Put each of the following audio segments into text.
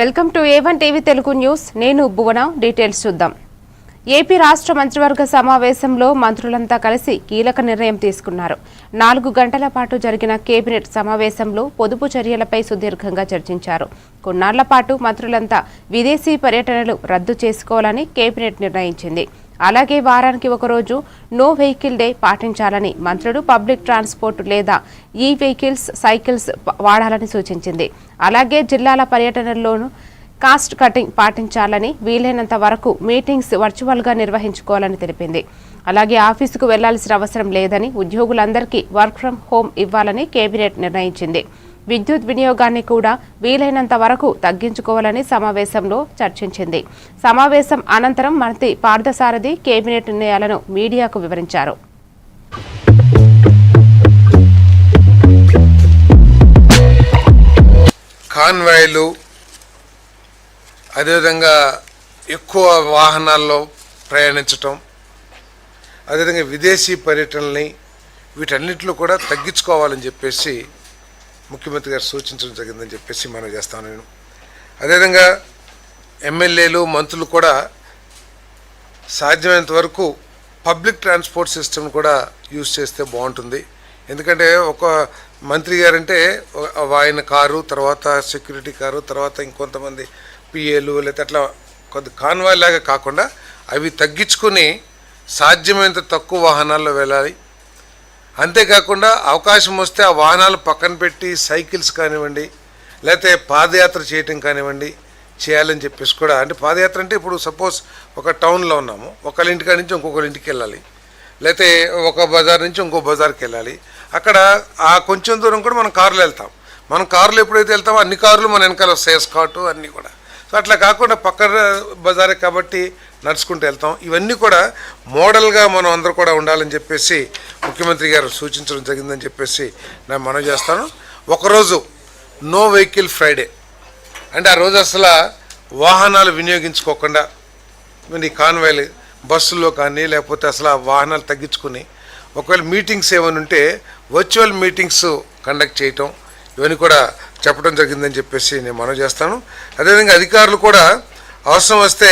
Welcome to A1 TV Telugu news. నేను భువన. Details చూద్దాం. AP రాష్ట్ర మంత్రివర్గ సమావేశంలో మంత్రులంతా కలిసి కీలక నిర్ణయం తీసుకున్నారు. 4 గంటల పాటు జరిగిన కేబినెట్ సమావేశంలో పొదుపు చర్యలపై సుదీర్ఘంగా చర్చించారు. కొన్నాళ్ల పాటు మంత్రులంతా విదేశీ పర్యటనలు రద్దు చేసుకోవాలని కేబినెట్ నిర్ణయించింది. అలాగే వారానికి ఒకరోజు నో వెహికల్ డే పాటించాలని, మంత్రులు పబ్లిక్ ట్రాన్స్పోర్ట్ లేదా ఈ వెహికల్స్, సైకిల్స్ వాడాలని సూచించింది. అలాగే జిల్లాల పర్యటనల్లోనూ కాస్ట్ కటింగ్ పాటించాలని, వీలైనంత వరకు మీటింగ్స్ వర్చువల్గా నిర్వహించుకోవాలని తెలిపింది. అలాగే ఆఫీసుకు వెళ్లాల్సిన అవసరం లేదని, ఉద్యోగులందరికీ వర్క్ ఫ్రం హోం ఇవ్వాలని కేబినెట్ నిర్ణయించింది. విద్యుత్ వినియోగాన్ని కూడా వీలైనంత వరకు తగ్గించుకోవాలని సమావేశంలో చర్చించింది. సమావేశం అనంతరం మంత్రి పార్థసారథి కేబినెట్ నిర్ణయాలను మీడియాకు వివరించారు. కాన్వాయ్లు, అదేవిధంగా ఎక్కువ వాహనాల్లో ప్రయాణించటం, అదేవిధంగా విదేశీ పర్యటనల్ని వీటన్నిటిలో కూడా తగ్గించుకోవాలని చెప్పేసి ముఖ్యమంత్రి గారు సూచించడం జరిగిందని చెప్పేసి మనం చేస్తాను. నేను అదేవిధంగా ఎమ్మెల్యేలు, మంత్రులు కూడా సాధ్యమైనంత వరకు పబ్లిక్ ట్రాన్స్పోర్ట్ సిస్టమ్ కూడా యూజ్ చేస్తే బాగుంటుంది. ఎందుకంటే ఒక మంత్రి గారంటే ఆయన కారు, తర్వాత సెక్యూరిటీ కారు, తర్వాత ఇంకొంతమంది పిఏలు, లేకపోతే అట్లా కొద్ది కాన్వాయ్ లాగా కాకుండా అవి తగ్గించుకొని సాధ్యమైనంత తక్కువ వాహనాల్లో వెళ్ళాలి. అంతేకాకుండా అవకాశం వస్తే ఆ వాహనాలు పక్కన పెట్టి సైకిల్స్ కానివ్వండి, లేకపోతే పాదయాత్ర చేయటం కానివ్వండి చేయాలని చెప్పేసి కూడా. అంటే పాదయాత్ర అంటే ఇప్పుడు సపోజ్ ఒక టౌన్లో ఉన్నాము, ఒకళ్ళ ఇంటికాడ నుంచి ఇంకొకరి ఇంటికి వెళ్ళాలి, లేకపోతే ఒక బజార్ నుంచి ఇంకో బజార్కి వెళ్ళాలి. అక్కడ ఆ కొంచెం దూరం కూడా మనం కారులో వెళ్తాం. మనం కారులో ఎప్పుడైతే వెళ్తామో అన్ని కార్లు మన వెనకాల వస్తాయి, ఎస్కార్ట్ అన్నీ కూడా. సో అట్లా కాకుండా పక్కన బజారే కాబట్టి నడుచుకుంటూ వెళ్తాం. ఇవన్నీ కూడా మోడల్గా మనం అందరూ కూడా ఉండాలని చెప్పేసి ముఖ్యమంత్రి గారు సూచించడం జరిగిందని చెప్పేసి నేను మనవి చేస్తాను. ఒకరోజు నో వెహికల్ ఫ్రైడే అంటే ఆ రోజు అసలు వాహనాలు వినియోగించుకోకుండా ఈ కాన్వాయ్లు బస్సుల్లో కానీ లేకపోతే అసలు ఆ వాహనాలు తగ్గించుకుని ఒకవేళ మీటింగ్స్ ఏమైనా ఉంటే వర్చువల్ మీటింగ్స్ కండక్ట్ చేయటం, ఇవన్నీ కూడా చెప్పడం జరిగిందని చెప్పేసి నేను మనవి చేస్తాను. అదేవిధంగా అధికారులు కూడా అవసరం వస్తే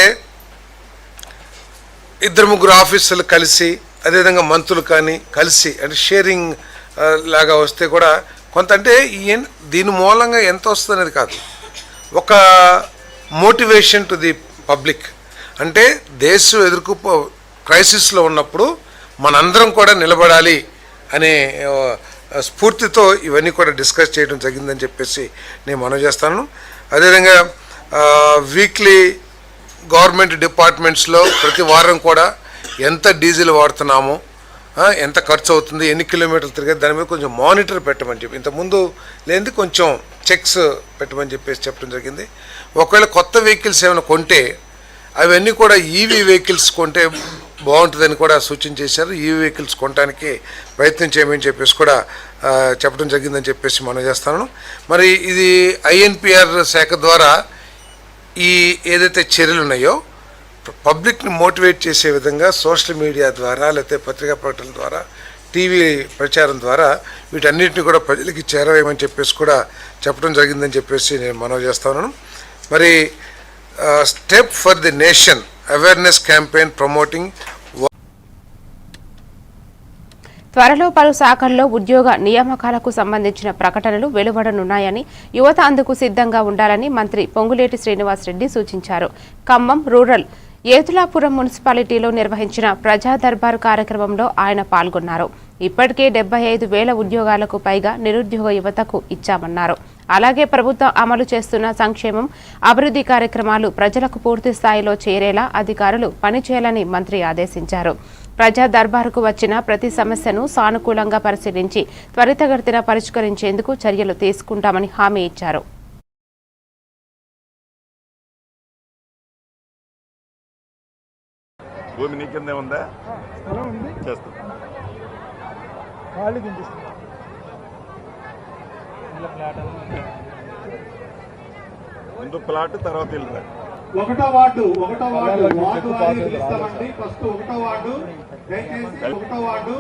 2-3 ఆఫీసులు కలిసి, అదేవిధంగా మంత్రులు కానీ కలిసి అంటే షేరింగ్ లాగా వస్తే కూడా కొంత, అంటే దీని మూలంగా ఎంత వస్తుంది అనేది కాదు, ఒక మోటివేషన్ టు ది పబ్లిక్. అంటే దేశం క్రైసిస్లో ఉన్నప్పుడు మనందరం కూడా నిలబడాలి అనే స్ఫూర్తితో ఇవన్నీ కూడా డిస్కస్ చేయడం జరిగిందని చెప్పేసి నేను మనవి చేస్తాను. అదేవిధంగా వీక్లీ గవర్నమెంట్ డిపార్ట్మెంట్స్లో ప్రతి వారం కూడా ఎంత డీజిల్ వాడుతున్నామో, ఎంత ఖర్చు అవుతుంది, ఎన్ని కిలోమీటర్లు తిరిగేది, దాని మీద కొంచెం మానిటర్ పెట్టమని చెప్పి, ఇంతకుముందు లేనిది కొంచెం చెక్స్ పెట్టమని చెప్పేసి చెప్పడం జరిగింది. ఒకవేళ కొత్త వెహికల్స్ ఏమైనా కొంటే అవన్నీ కూడా ఈవీ వెహికల్స్ కొంటే బాగుంటుందని కూడా సూచన చేశారు. ఈవీ వెహికల్స్ కొనడానికి ప్రయత్నం చేయమని చెప్పేసి కూడా చెప్పడం జరిగిందని చెప్పేసి మనం చేస్తాను. మరి ఇది ఐఎన్పిఆర్ శాఖ ద్వారా ఈ ఏదైతే చర్యలు ఉన్నాయో పబ్లిక్ని మోటివేట్ చేసే విధంగా సోషల్ మీడియా ద్వారా, లేకపోతే పత్రికా ప్రకటనల ద్వారా, టీవీ ప్రచారం ద్వారా వీటన్నిటిని కూడా ప్రజలకి చేరవేయమని చెప్పేసి కూడా చెప్పడం జరిగిందని చెప్పేసి నేను మనవి చేస్తాను. మరి step for the nation awareness campaign promoting. త్వరలో పలు శాఖల్లో ఉద్యోగ నియామకాలకు సంబంధించిన ప్రకటనలు వెలువడనున్నాయని, యువత అందుకు సిద్ధంగా ఉండాలని మంత్రి పొంగులేటి శ్రీనివాసరెడ్డి సూచించారు. ఖమ్మం రూరల్ ఏతులాపురం మున్సిపాలిటీలో నిర్వహించిన ప్రజా దర్బార్ కార్యక్రమంలో ఆయన పాల్గొన్నారు. ఇప్పటికే 75,000 ఉద్యోగాలకు పైగా నిరుద్యోగ యువతకు ఇచ్చామన్నారు. అలాగే ప్రభుత్వం అమలు చేస్తున్న సంక్షేమం, అభివృద్ధి కార్యక్రమాలు ప్రజలకు పూర్తి స్థాయిలో చేరేలా అధికారులు పనిచేయాలని మంత్రి ఆదేశించారు. ప్రజా దర్బారుకు వచ్చిన ప్రతి సమస్యను సానుకూలంగా పరిశీలించి త్వరితగతిన పరిష్కరించేందుకు చర్యలు తీసుకుంటామని హామీ ఇచ్చారు. భూమి నీ కిందే ఉందా? చేస్తాం. ముందు ప్లాట్, తర్వాత ఇల్లు. ఒకటో వార్డు వార్డు వారీగా పిలుస్తామండి. ఫస్ట్ ఒకటో వార్డు, దయచేసి ఒకటో వార్డు,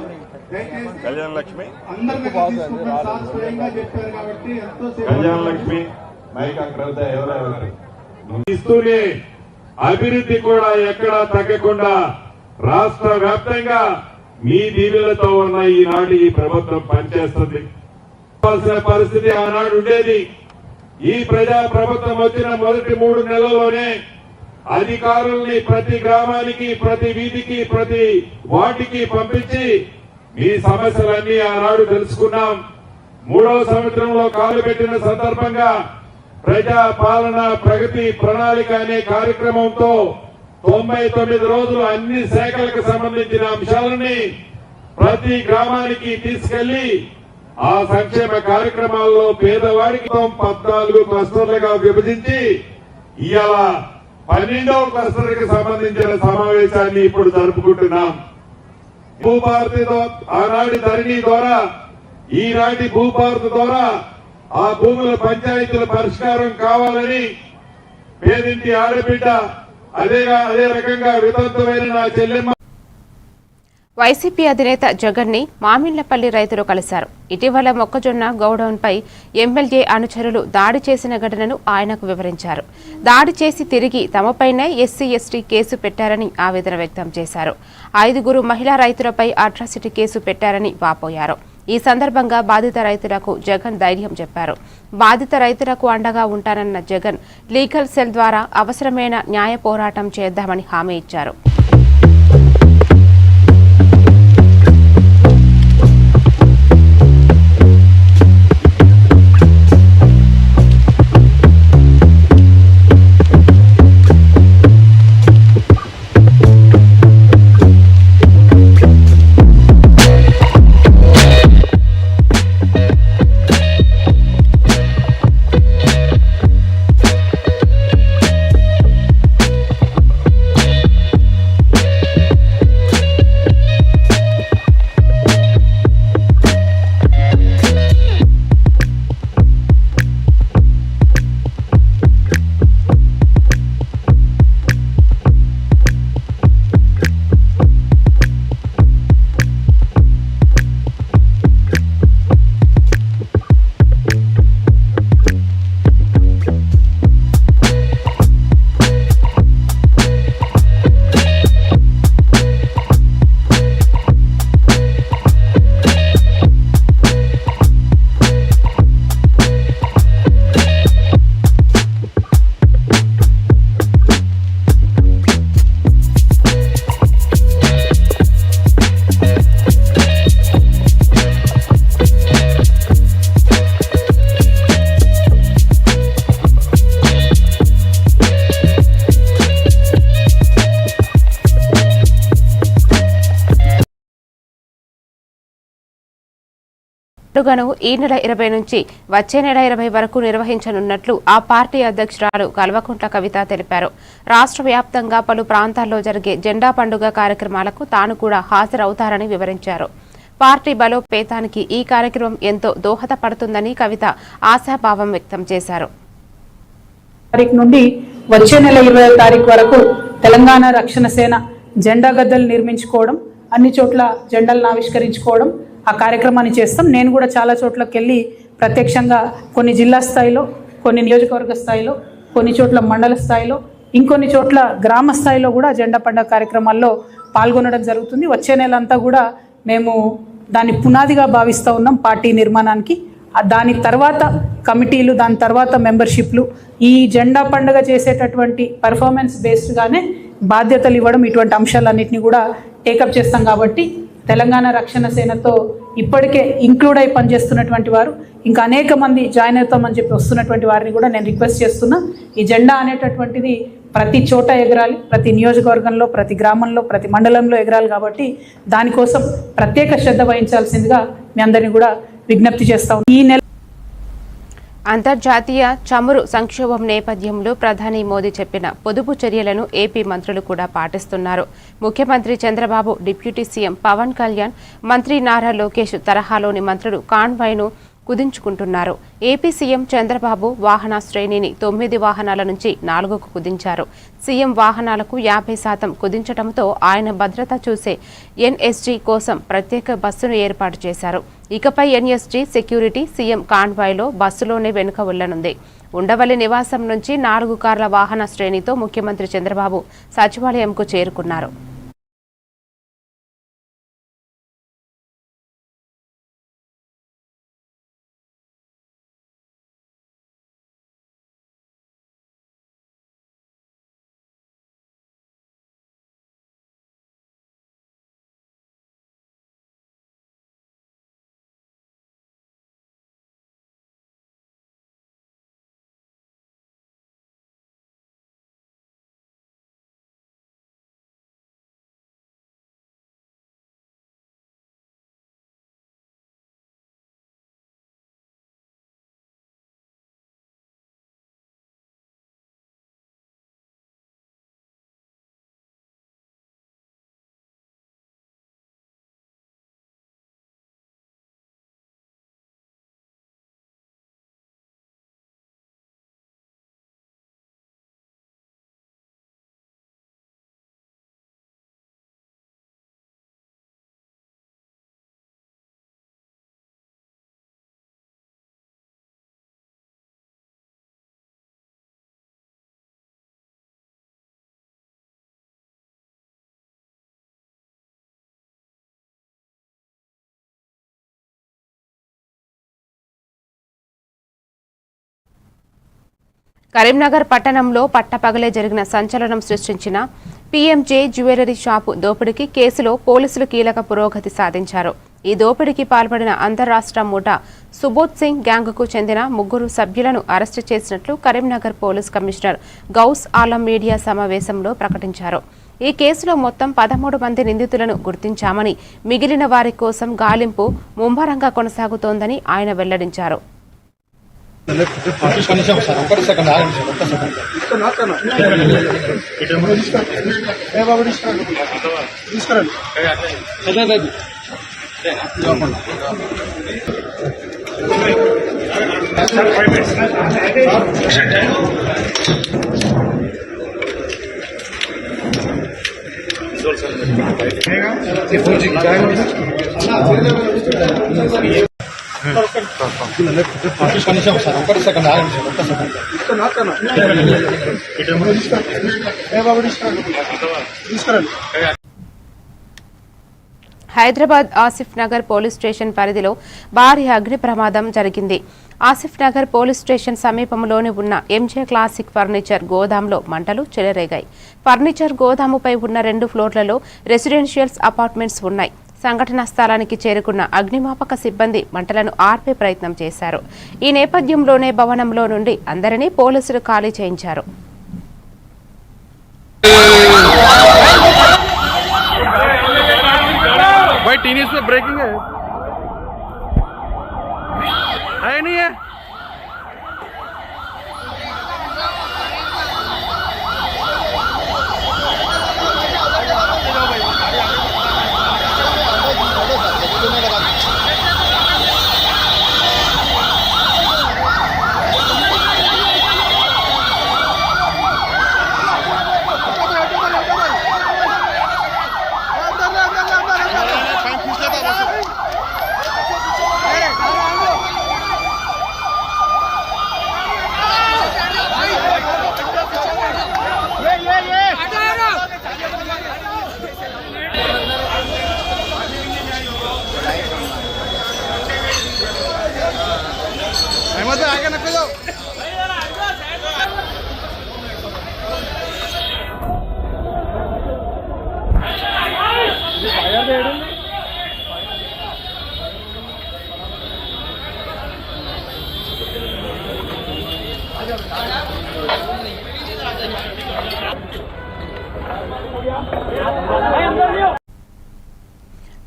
దయచేసి కళ్యాణ లక్ష్మి అందరికీ తీసుకుంటాం. సార్ స్వయంగా చెప్పారు కాబట్టి ఎంతో కళ్యాణ లక్ష్మి మైక్ అక్కడ ఎవరు ఇస్తూనే అభివృద్ధి కూడా ఎక్కడా తగ్గకుండా రాష్ట్ర వ్యాప్తంగా మీ దీవెలతో ఉన్న ఈనాడు ఈ ప్రభుత్వం పనిచేస్తుంది. పరిస్థితి ఆనాడు ఉండేది. ఈ ప్రజా ప్రభుత్వం వచ్చిన మొదటి 3 నెలల్లోనే అధికారుల్ని ప్రతి గ్రామానికి, ప్రతి వీధికి, ప్రతి వార్డుకి పంపించి మీ సమస్యలన్నీ ఆనాడు తెలుసుకున్నాం. 3వ సంవత్సరంలో కాలు పెట్టిన సందర్భంగా ప్రజా పాలన ప్రగతి ప్రణాళిక అనే కార్యక్రమంతో 99 రోజులు అన్ని శాఖలకు సంబంధించిన అంశాలని ప్రతి గ్రామానికి తీసుకెళ్లి ఆ సంక్షేమ కార్యక్రమాల్లో పేదవాడికి 14 క్లస్టర్లుగా విభజించి ఇవాళ 12వ క్లస్టర్ కి సంబంధించిన సమావేశాన్ని ఇప్పుడు జరుపుకుంటున్నాం. భూభారతి ఆనాటి ధరణి ద్వారా ఈనాటి భూభారతి ద్వారా ఆ భూముల పంచాయతీల పరిష్కారం కావాలని పేదింటి ఆడబిడ్డ అదే రకంగా వితంతువైన నా చెల్లెమ్మ వైసీపీ అధినేత జగన్ ని మామిళ్లపల్లి రైతులు కలిశారు. ఇటీవల మొక్కజొన్న గౌడౌన్పై ఎమ్మెల్యే అనుచరులు దాడి చేసిన ఘటనను ఆయనకు వివరించారు. దాడి చేసి తిరిగి తమపైనే ఎస్సీ ఎస్టీ కేసు పెట్టారని ఆవేదన వ్యక్తం చేశారు. 5 మహిళా రైతులపై అట్రాసిటీ కేసు పెట్టారని వాపోయారు. ఈ సందర్భంగా బాధిత రైతులకు జగన్ ధైర్యం చెప్పారు. బాధిత రైతులకు అండగా ఉంటానన్న జగన్ లీగల్ సెల్ ద్వారా అవసరమైన న్యాయ పోరాటం చేద్దామని హామీ ఇచ్చారు. పండుగను ఈ నెల 20 నుంచి వచ్చే నెల 20 వరకు నిర్వహించనున్నట్లు ఆ పార్టీ అధ్యక్షురాలు కల్వకుంట్ల కవిత తెలిపారు. రాష్ట్ర వ్యాప్తంగా పలు ప్రాంతాల్లో జరిగే జెండా పండుగ కార్యక్రమాలకు తాను కూడా హాజరవుతారని వివరించారు. పార్టీ బలోపేతానికి ఈ కార్యక్రమం ఎంతో దోహదపడుతుందని కవిత ఆశాభావం వ్యక్తం చేశారు. నుండి వచ్చే నెల 20వ తారీఖు వరకు తెలంగాణ రక్షణ సేన జెండా గద్దెలు నిర్మించుకోవడం, అన్ని చోట్ల జెండాలను ఆవిష్కరించుకోవడం ఆ కార్యక్రమాన్ని చేస్తాం. నేను కూడా చాలా చోట్లకి వెళ్ళి ప్రత్యక్షంగా కొన్ని జిల్లా స్థాయిలో, కొన్ని నియోజకవర్గ స్థాయిలో, కొన్ని చోట్ల మండల స్థాయిలో, ఇంకొన్ని చోట్ల గ్రామ స్థాయిలో కూడా జెండా పండుగ కార్యక్రమాల్లో పాల్గొనడం జరుగుతుంది. వచ్చే నెల అంతా కూడా మేము దాన్ని పునాదిగా భావిస్తూ ఉన్నాం పార్టీ నిర్మాణానికి. దాని తర్వాత కమిటీలు, దాని తర్వాత మెంబర్షిప్లు, ఈ జెండా పండుగ చేసేటటువంటి పర్ఫార్మెన్స్ బేస్డ్గానే బాధ్యతలు ఇవ్వడం, ఇటువంటి అంశాలన్నింటినీ కూడా టేకప్ చేస్తాం. కాబట్టి తెలంగాణ రక్షణ సేనతో ఇప్పటికే ఇంక్లూడ్ అయి పనిచేస్తున్నటువంటి వారు ఇంకా అనేక మంది జాయిన్ అవుతామని చెప్పి వస్తున్నటువంటి వారిని కూడా నేను రిక్వెస్ట్ చేస్తున్నా. ఈ జెండా అనేటటువంటిది ప్రతి చోట ఎగరాలి, ప్రతి నియోజకవర్గంలో, ప్రతి గ్రామంలో, ప్రతి మండలంలో ఎగరాలి. కాబట్టి దానికోసం ప్రత్యేక శ్రద్ధ వహించాల్సిందిగా మీ అందరినీ కూడా విజ్ఞప్తి చేస్తాం. ఈ నెల అంతర్జాతీయ చమురు సంక్షోభం నేపథ్యంలో ప్రధాని మోదీ చెప్పిన పొదుపు చర్యలను ఏపీ మంత్రులు కూడా పాటిస్తున్నారు. ముఖ్యమంత్రి చంద్రబాబు, డిప్యూటీ సీఎం పవన్ కళ్యాణ్, మంత్రి నారా లోకేష్ తరహాలోని మంత్రులు కాన్వాయ్ను కుదించుకుంటున్నారు. ఏపీ సీఎం చంద్రబాబు వాహన శ్రేణిని 9 వాహనాల నుంచి 4కు కుదించారు. సీఎం వాహనాలకు 50% కుదించడంతో ఆయన భద్రత చూసే ఎన్ఎస్జీ కోసం ప్రత్యేక బస్సును ఏర్పాటు చేశారు. ఇకపై ఎన్ఎస్జీ సెక్యూరిటీ సీఎం కాన్వాయ్లో బస్సులోనే వెనుక వెళ్లనుంది. ఉండవల్లి నివాసం నుంచి 4 కార్ల వాహన శ్రేణితో ముఖ్యమంత్రి చంద్రబాబు సచివాలయంకు చేరుకున్నారు. కరీంనగర్ పట్టణంలో పట్టపగలే జరిగిన సంచలనం సృష్టించిన పీఎంజే జ్యువెలరీ షాపు దోపిడీకి కేసులో పోలీసులు కీలక పురోగతి సాధించారు. ఈ దోపిడీకి పాల్పడిన అంతర్రాష్ట్ర ముఠా సుబోధ్ సింగ్ గ్యాంగ్కు చెందిన 3 సభ్యులను అరెస్టు చేసినట్లు Karimnagar police commissioner Ghouse Alam media సమావేశంలో ప్రకటించారు. ఈ కేసులో మొత్తం 13 మంది నిందితులను గుర్తించామని, మిగిలిన వారి కోసం గాలింపు ముమ్మరంగా కొనసాగుతోందని ఆయన వెల్లడించారు. హైదరాబాద్ ఆసిఫ్ నగర్ పోలీస్ స్టేషన్ పరిధిలో భారీ అగ్ని ప్రమాదం జరిగింది. ఆసిఫ్ నగర్ పోలీస్ స్టేషన్ సమీపంలోని ఉన్న ఎంజే క్లాసిక్ ఫర్నిచర్ గోదాంలో మంటలు చెలరేగాయి. ఫర్నిచర్ గోదాముపై ఉన్న 2 ఫ్లోర్లలో రెసిడెన్షియల్స్ అపార్ట్మెంట్స్ ఉన్నాయి. సంఘటనా స్థలానికి చేరుకున్న అగ్నిమాపక సిబ్బంది మంటలను ఆర్పే ప్రయత్నం చేశారు. ఈ నేపథ్యంలోనే భవనంలో నుండి అందరినీ పోలీసులు ఖాళీ చేయించారు.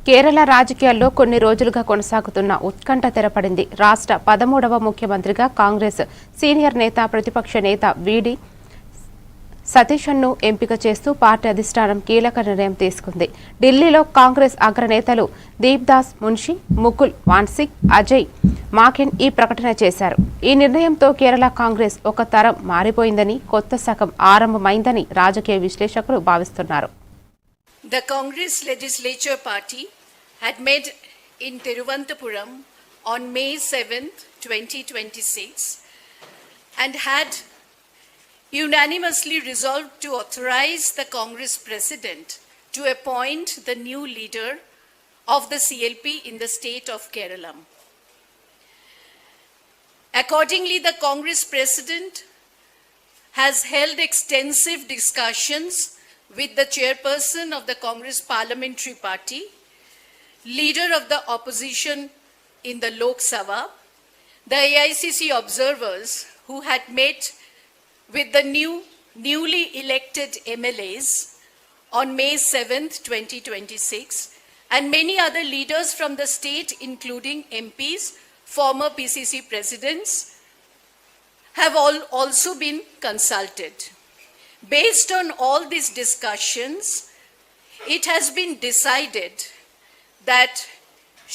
కేరళ రాజకీయాల్లో కొన్ని రోజులుగా కొనసాగుతున్న ఉత్కంఠ తెరపడింది. రాష్ట్ర 13వ ముఖ్యమంత్రిగా కాంగ్రెస్ సీనియర్ నేత ప్రతిపక్ష నేత వీడి సతీశన్ను ఎంపిక చేస్తూ పార్టీ అధిష్టానం కీలక నిర్ణయం తీసుకుంది. ఢిల్లీలో కాంగ్రెస్ అగ్రనేతలు దీప్దాస్ మున్షి, ముకుల్ వాన్సిక్, అజయ్ మాకెన్ ఈ ప్రకటన చేశారు. ఈ నిర్ణయంతో కేరళ కాంగ్రెస్ ఒక తరం మారిపోయిందని, కొత్త శకం ఆరంభమైందని రాజకీయ విశ్లేషకులు భావిస్తున్నారు. The Congress Legislature Party had met in Thiruvananthapuram on May 7, 2026 and had unanimously resolved to authorize the Congress President to appoint the new leader of the CLP in the state of Kerala. Accordingly, the Congress President has held extensive discussions with the chairperson of the Congress Parliamentary Party, leader of the opposition in the Lok Sabha, the AICC observers who had met with the newly elected MLAs on May 7th, 2026, and many other leaders from the state, including MPs, former PCC presidents, have also been consulted. Based on all these discussions, it has been decided that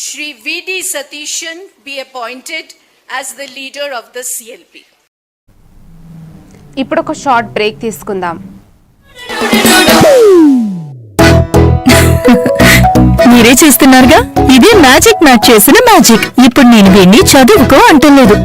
Shri V.D. Satishan be appointed as the leader of the CLP. ఇప్పుడు ఒక short break తీసుకుందాం. మీరే చూస్తున్నారుగా, ఇదే magic mat చేసిన magic. ఇప్పుడు నేను వీడిని చదువుకో అంటలేదు.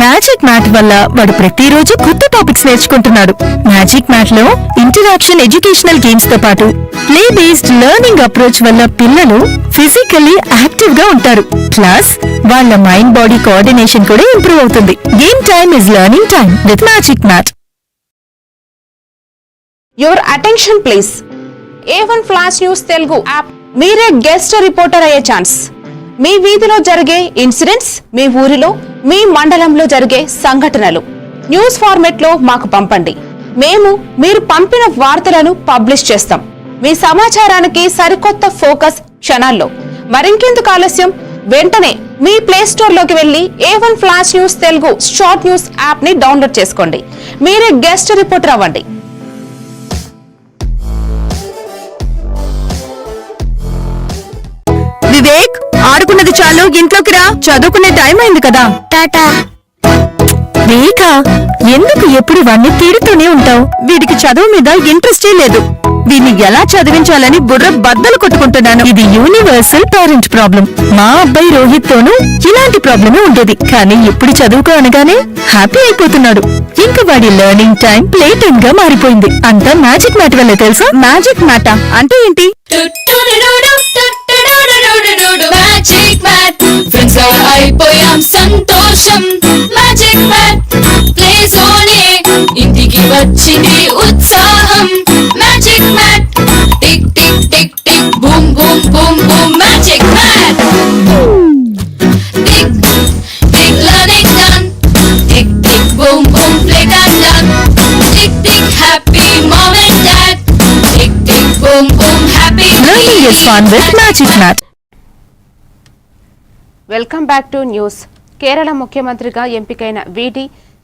మ్యాజిక్ మ్యాట్ వల్ల వాడు ప్రతిరోజు కొత్త టాపిక్స్ నేర్చుకుంటున్నాడు. మ్యాజిక్ మ్యాట్ లో ఇంటరాక్షన్ ఎడ్యుకేషనల్ గేమ్స్ తో పాటు ప్లే బేస్డ్ లెర్నింగ్ అప్రోచ్ వల్ల పిల్లలు ఫిజికల్లీ యాక్టివ్ గా ఉంటారు. ప్లస్ వాళ్ళ మైండ్ బాడీ కోఆర్డినేషన్ కూడా ఇంప్రూవ్ అవుతుంది. Game time is learning time with magic mat. Your attention please. A1 flash news Telugu app. మీరే గెస్ట్ రిపోర్టర్ అయ్యే ఛాన్స్. మీ వీధిలో జరిగే ఇన్సిడెంట్స్, మీ ఊరిలో, మీ మండలంలో జరిగే సంఘటనలు న్యూస్ ఫార్మెట్ లో మాకు పంపండి. మేము మీరు పంపిన వార్తలను పబ్లిష్ చేస్తాం. మీ సమాచారానికి సరికొత్త ఫోకస్ క్షణాల్లో. మరింకెందుకు ఆలస్యం, వెంటనే మీ ప్లే స్టోర్ లోకి వెళ్లి A1 flash news Telugu short news app ని డౌన్లోడ్ చేసుకోండి. మీరే గెస్ట్ రిపోర్టర్ అవ్వండి. వివేక్, ఆడుకున్నది చాలు, ఇంట్లోకి రా. చదువుకునే టైం అయింది కదా. టాటా. వేకా, ఎందుకు ఎప్పుడు వాణ్ణి తిడుతూనే ఉంటావు? వీడికి చదువు మీద ఇంట్రెస్టే లేదు. వీడిని ఎలా చదివించాలని బుర్ర బద్దలు కొట్టుకుంటున్నాను. ఇది యూనివర్సల్ పేరెంట్ ప్రాబ్లం. మా అబ్బాయి రోహిత్ తోనూ ఇలాంటి ప్రాబ్లమే ఉండేది. కానీ ఇప్పుడు చదువుకో అనగానే హ్యాపీ అయిపోతున్నాడు. ఇంక వాడి లెర్నింగ్ టైం ప్లే టైమ్ గా మారిపోయింది. అంతా మ్యాజిక్ మ్యాట్ వల్లే తెలుసా? మ్యాజిక్ మ్యాటా అంటే ఏంటి? మ్యాజిక్ మ్యాట్ ఫ్రెండ్స్ అయిపోయాం సంతోషం. మ్యాజిక్ మ్యాట్ ప్లే జోనే ఇంటికి వచ్చింది ఉత్సాహం. Magic mat tick tick tick tick boom boom boom boom. Magic mat tick tick learning done. Tick tick boom boom play time done. Tick tick happy mom and dad. Tick tick boom boom happy. Learning is fun with Magic Mat. Welcome back to news. Kerala ముఖ్యమంత్రిగా ఎంపికైన V.D.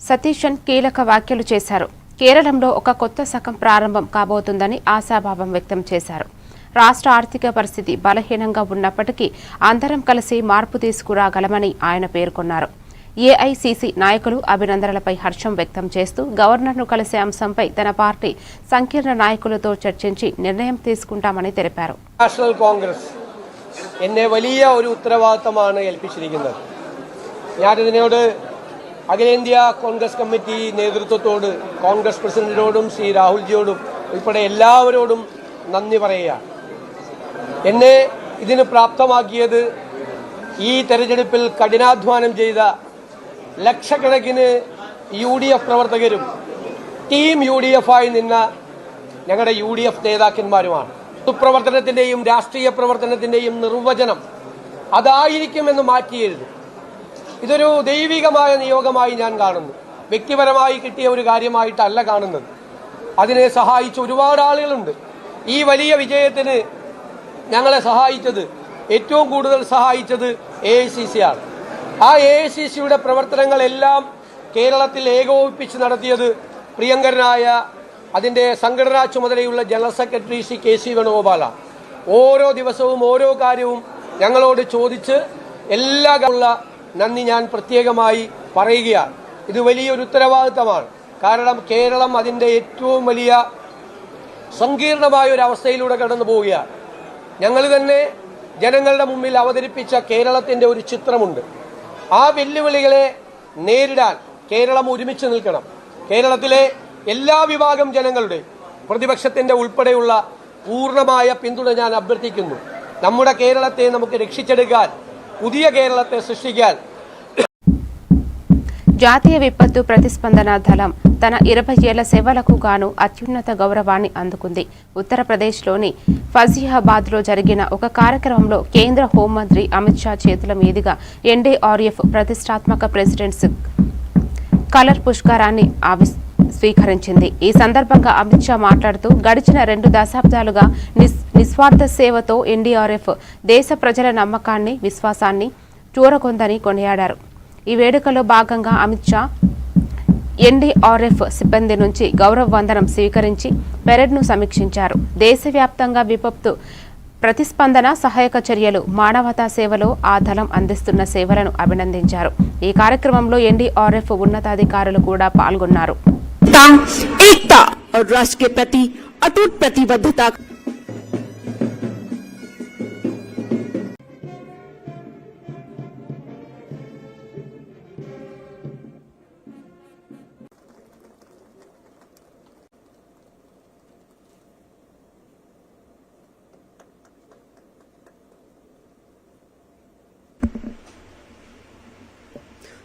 Satheesan కీలక వ్యాఖ్యలు చేశారు. కేరళంలో ఒక కొత్త శకం ప్రారంభం కాబోతుందని ఆశాభావం వ్యక్తం చేశారు. రాష్ట్ర ఆర్థిక పరిస్థితి బలహీనంగా ఉన్నప్పటికీ అందరం కలిసి మార్పు తీసుకురాగలమని ఆయన పేర్కొన్నారు. AICC నాయకులు అభినందనలపై హర్షం വ്യക്തം చేస్తూ గవర్నర్ను కలిసే అంశంపై తన పార్టీ సంకీర్ణ నాయకులతో చర్చించి నిర్ణయం తీసుకుంటామని తెలిపారు. നാഷണൽ കോൺഗ്രസ് എന്നെ വലിയ ഒരു ഉത്തരവാദിത്തമാണ് ഏൽപ്പിച്ചിരിക്കുന്നത്. ഞാനിതിനോട് അഖിലേന്ത്യാ കോൺഗ്രസ് കമ്മിറ്റി നേതൃത്വത്തോട്, കോൺഗ്രസ് പ്രസിഡന്റിനോടും ശ്രീ രാഹുൽജിയോടും ഉൾപ്പെടെ എല്ലാവരോടും നന്ദി പറയുകയാണ്. എന്നെ ഇതിന് പ്രാപ്തമാക്കിയത് ഈ തെരഞ്ഞെടുപ്പിൽ കഠിനാധ്വാനം ചെയ്ത ലക്ഷക്കണക്കിന് UDF പ്രവർത്തകരും ടീം UDF ആയി നിന്ന ഞങ്ങളുടെ UDF നേതാക്കന്മാരുമാണ്. പൊതുപ്രവർത്തനത്തിൻ്റെയും രാഷ്ട്രീയ പ്രവർത്തനത്തിൻ്റെയും നിർവചനം അതായിരിക്കുമെന്ന് മാറ്റിയെഴുതും. ഇതൊരു ദൈവികമായ നിയോഗമായി ഞാൻ കാണുന്നു. വ്യക്തിപരമായി കിട്ടിയ ഒരു കാര്യമായിട്ടല്ല കാണുന്നത്. അതിനെ സഹായിച്ച ഒരുപാട് ആളുകളുണ്ട്. ഈ വലിയ വിജയത്തിന് ഞങ്ങളെ സഹായിച്ചത്, ഏറ്റവും കൂടുതൽ സഹായിച്ചത് AICC ആണ്. ആ AICCയുടെ പ്രവർത്തനങ്ങളെല്ലാം കേരളത്തിൽ ഏകോപിപ്പിച്ച് നടത്തിയത് പ്രിയങ്കരനായ അതിൻ്റെ സംഘടനാ ചുമതലയുള്ള ജനറൽ സെക്രട്ടറി ശ്രീ KC വേണുഗോപാലാണ്. ഓരോ ദിവസവും ഓരോ കാര്യവും ഞങ്ങളോട് ചോദിച്ച് എല്ലാ നന്ദി ഞാൻ പ്രത്യേകമായി പറയുകയാണ്. ഇത് വലിയൊരു ഉത്തരവാദിത്തമാണ്. കാരണം കേരളം അതിൻ്റെ ഏറ്റവും വലിയ സങ്കീർണമായ ഒരു അവസ്ഥയിലൂടെ കടന്നു പോവുകയാണ്. ഞങ്ങൾ തന്നെ ജനങ്ങളുടെ മുമ്പിൽ അവതരിപ്പിച്ച കേരളത്തിൻ്റെ ഒരു ചിത്രമുണ്ട്. ആ വെല്ലുവിളികളെ നേരിടാൻ കേരളം ഒരുമിച്ച് നിൽക്കണം. കേരളത്തിലെ എല്ലാ വിഭാഗം ജനങ്ങളുടെ, പ്രതിപക്ഷത്തിന്റെ ഉൾപ്പെടെയുള്ള പൂർണ്ണമായ പിന്തുണ ഞാൻ അഭ്യർത്ഥിക്കുന്നു. നമ്മുടെ കേരളത്തെ നമുക്ക് രക്ഷിച്ചെടുക്കാൻ, പുതിയ కేరళത്തെ సృష్టిക്കാൻ జాతీయ విపత్తు ప్రతిస్పందన దళం తన 20 ఏళ్ల సేవలకు గాను అత్యున్నత గౌరవాన్ని అందుకుంది. ఉత్తరప్రదేశ్లోని ఫజియాబాద్లో జరిగిన ఒక కార్యక్రమంలో కేంద్ర హోంమంత్రి అమిత్ షా చేతుల మీదుగా ఎన్డీఆర్ఎఫ్ ప్రతిష్టాత్మక ప్రెసిడెంట్స్ కలర్ పుష్కరాన్ని స్వీకరించింది. ఈ సందర్భంగా అమిత్ షా మాట్లాడుతూ గడిచిన 2 దశాబ్దాలుగా నిస్వార్థ సేవతో ఎన్డీఆర్ఎఫ్ దేశ ప్రజల నమ్మకాన్ని, విశ్వాసాన్ని చూరగొందని కొనియాడారు. ఈ వేడుకలో భాగంగా అమిత్ షా ఎన్డీఆర్ఎఫ్ సిబ్బంది నుంచి గౌరవ వందనం స్వీకరించి పెరేడ్ను సమీక్షించారు. దేశవ్యాప్తంగా విపత్తు ప్రతిస్పందన, సహాయక చర్యలు, మానవతా సేవలో ఆ దళం అందిస్తున్న సేవలను అభినందించారు. ఈ కార్యక్రమంలో ఎన్డీఆర్ఎఫ్ ఉన్నతాధికారులు కూడా పాల్గొన్నారు. एकता और राष्ट्र के प्रति अटूट प्रतिबद्धता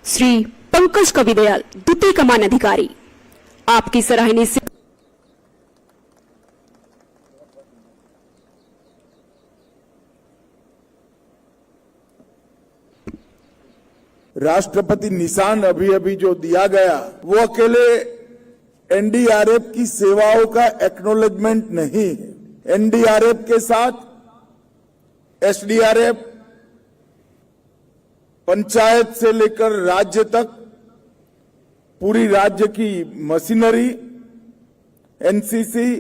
श्री पंकज कविदयाल, द्वितीय कमान अधिकारी, आपकी सराहनीय से राष्ट्रपति निशान अभी जो दिया गया वो अकेले एनडीआरएफ की सेवाओं का एक्नॉलेजमेंट नहीं है. एनडीआरएफ के साथ एसडीआरएफ, पंचायत से लेकर राज्य तक पूरी राज्य की मशीनरी, एनसीसी,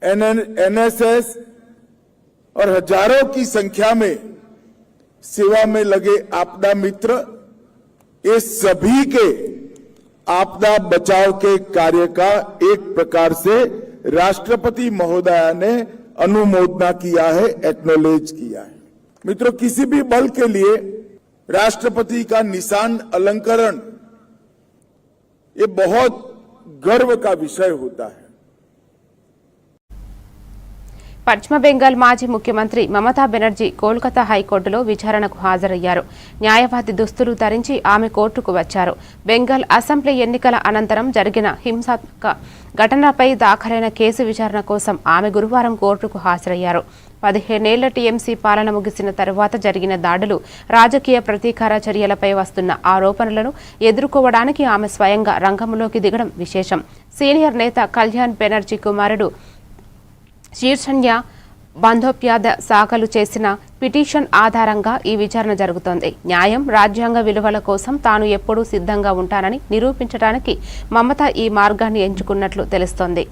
एनएसएस और हजारों की संख्या में सेवा में लगे आपदा मित्र, ये सभी के आपदा बचाव के कार्य का एक प्रकार से राष्ट्रपति महोदया ने अनुमोदना किया है, एक्नॉलेज किया है. मित्रों, किसी भी बल के लिए राष्ट्रपति का निशान अलंकरण ये बहुत गर्व का विषय होता है. పశ్చిమ బెంగాల్ మాజీ ముఖ్యమంత్రి మమతా బెనర్జీ కోల్కతా హైకోర్టులో విచారణకు హాజరయ్యారు. న్యాయవాది దుస్తులు ధరించి ఆమె కోర్టుకు వచ్చారు. బెంగాల్ అసెంబ్లీ ఎన్నికల అనంతరం జరిగిన హింసాత్మక ఘటనపై దాఖలైన కేసు విచారణ కోసం ఆమె గురువారం కోర్టుకు హాజరయ్యారు. 15 ఏళ్ల టీఎంసీ పాలన ముగిసిన తరువాత జరిగిన దాడులు, రాజకీయ ప్రతీకార చర్యలపై వస్తున్న ఆరోపణలను ఎదుర్కోవడానికి ఆమె స్వయంగా రంగంలోకి దిగడం విశేషం. సీనియర్ నేత కళ్యాణ్ బెనర్జీ కుమారుడు శీర్షన్య బంధోపాధ్యాయ సాగలు చేసిన పిటిషన్ ఆధారంగా ఈ విచారణ జరుగుతోంది. న్యాయం, రాజ్యాంగ విలువల కోసం తాను ఎప్పుడూ సిద్ధంగా ఉంటానని నిరూపించడానికి మమత ఈ మార్గాన్ని ఎంచుకున్నట్లు తెలుస్తోంది.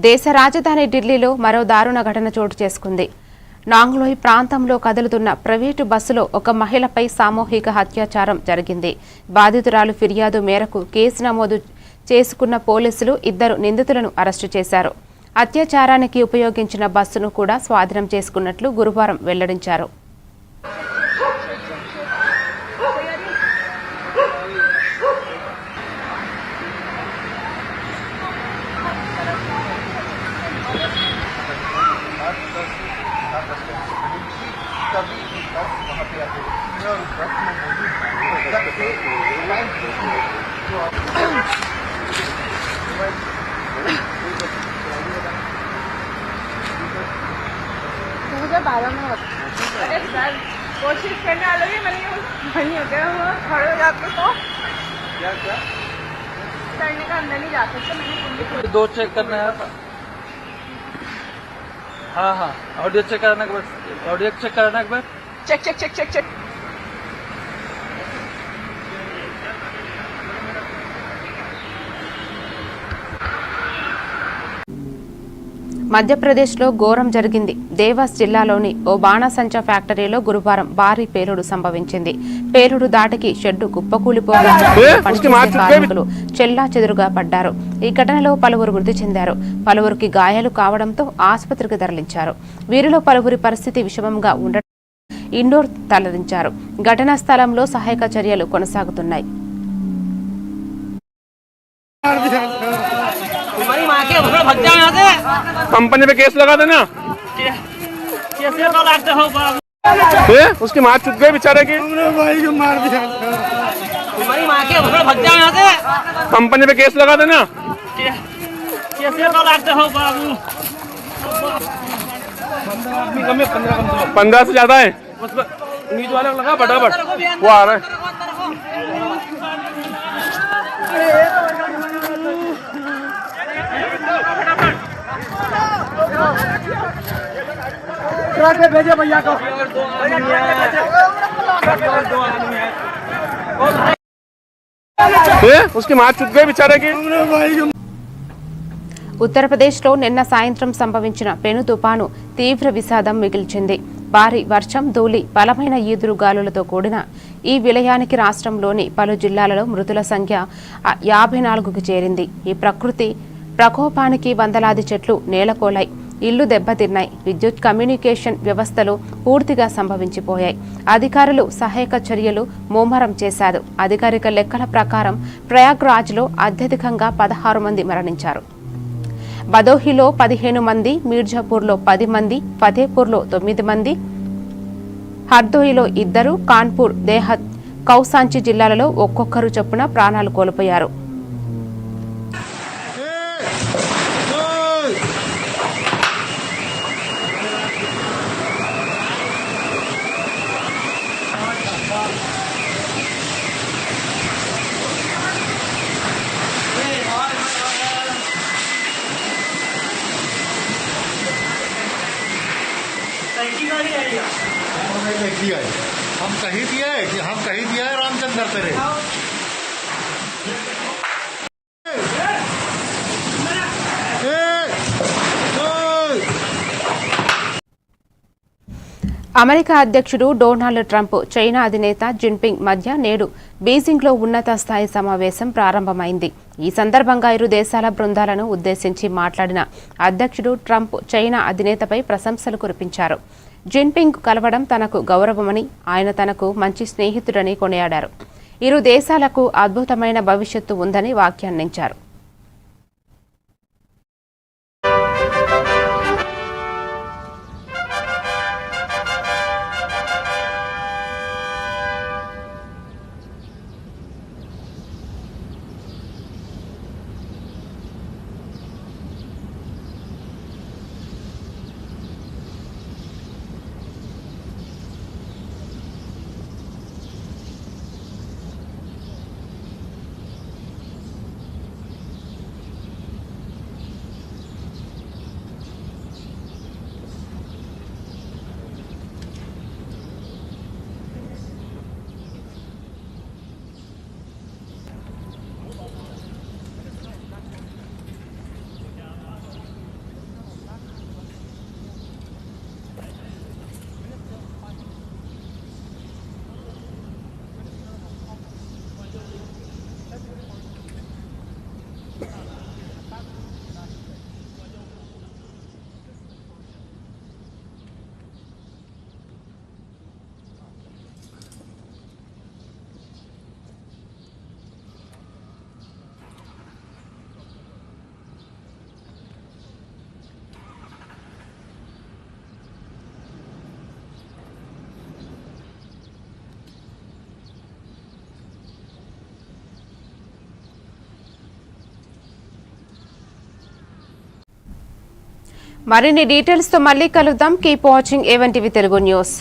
దేశ రాజధాని ఢిల్లీలో మరో దారుణ ఘటన చోటు చేసుకుంది. నాంగ్లోయ్ ప్రాంతంలో కదులుతున్న ప్రైవేటు బస్సులో ఒక మహిళపై సామూహిక అత్యాచారం జరిగింది. బాధితురాలు ఫిర్యాదు మేరకు కేసు నమోదు చేసుకున్న పోలీసులు 2 నిందితులను అరెస్టు చేశారు. అత్యాచారానికి ఉపయోగించిన బస్సును కూడా స్వాధీనం చేసుకున్నట్లు గురువారం వెల్లడించారు. कोशिश करने वाले भी नहीं होते, हम खड़े हो जाते तो क्या करने का अंदर नहीं जा सकते. मैंने 2 चेक करना है. हाँ हाँ ऑडियो चेक कराना एक बार, ऑडियो चेक कराना एक बार, check check check check check. మధ్యప్రదేశ్లో ఘోరం జరిగింది. దేవాస్ జిల్లాలోని ఓ బాణసంచా ఫ్యాక్టరీలో గురువారం భారీ పేలుడు సంభవించింది. పేలుడు దాటికి షెడ్డు కుప్పకూలిపోగా కార్మికులు చెల్లాచెదురుగా పడ్డారు. ఈ ఘటనలో పలువురు మృతి చెందారు. పలువురికి గాయాలు కావడంతో ఆసుపత్రికి తరలించారు. వీరిలో పలువురి పరిస్థితి విషమంగా ఉండటం ఇండోర్ తరలించారు. ఘటనా స్థలంలో సహాయక చర్యలు కొనసాగుతున్నాయి. कंपनी पे केस लगा देना। उसकी माँ चुप गई बेचारे की। भाई को मार दिया। भग जाओ यहाँ से। कंपनी पे केस लगा देना। 15 से ज्यादा है। नीच वाले लगा फटाफट, वो आ रहा है। भेजे भैया को। उसकी माँ चुप गई बेचारे की। ఉత్తరప్రదేశ్లో నిన్న సాయంత్రం సంభవించిన పెను తుపాను తీవ్ర విషాదం మిగిల్చింది. భారీ వర్షం, ధూళి, బలమైన ఈదురు గాలులతో కూడిన ఈ విలయానికి రాష్ట్రంలోని పలు జిల్లాలలో మృతుల సంఖ్య 54కు చేరింది. ఈ ప్రకృతి ప్రకోపానికి వందలాది చెట్లు నేలకోలాయి, ఇళ్లు దెబ్బతిన్నాయి, విద్యుత్ కమ్యూనికేషన్ వ్యవస్థలు పూర్తిగా సంభవించిపోయాయి. అధికారులు సహాయక చర్యలు ముమ్మరం చేశారు. అధికారిక లెక్కల ప్రకారం ప్రయాగ్రాజ్లో అత్యధికంగా 16 మంది మరణించారు. బదోహిలో 15 మంది, మీర్జాపూర్లో 10 మంది, ఫతేపూర్లో 9 మంది, హర్దోయిలో 2, కాన్పూర్, దేహత్, కౌసాంచి జిల్లాలలో ఒక్కొక్కరు చొప్పున ప్రాణాలు కోల్పోయారు. हम कहीं दिया है कि हम कहीं दिया है रामचंद्र तेरे అమెరికా అధ్యక్షుడు డొనాల్డ్ ట్రంప్, చైనా అధినేత జిన్పింగ్ మధ్య నేడు బీజింగ్లో ఉన్నత స్థాయి సమావేశం ప్రారంభమైంది. ఈ సందర్భంగా ఇరు దేశాల బృందాలను ఉద్దేశించి మాట్లాడిన అధ్యక్షుడు ట్రంప్ చైనా అధినేతపై ప్రశంసలు కురిపించారు. జిన్పింగ్ కలవడం తనకు గౌరవమని, ఆయన తనకు మంచి స్నేహితుడని కొనియాడారు. ఇరు దేశాలకు అద్భుతమైన భవిష్యత్తు ఉందని వ్యాఖ్యానించారు. మరిన్ని డీటెయిల్స్ తో మళ్ళీ కలుద్దాం. Keep watching A1 TV Telugu news.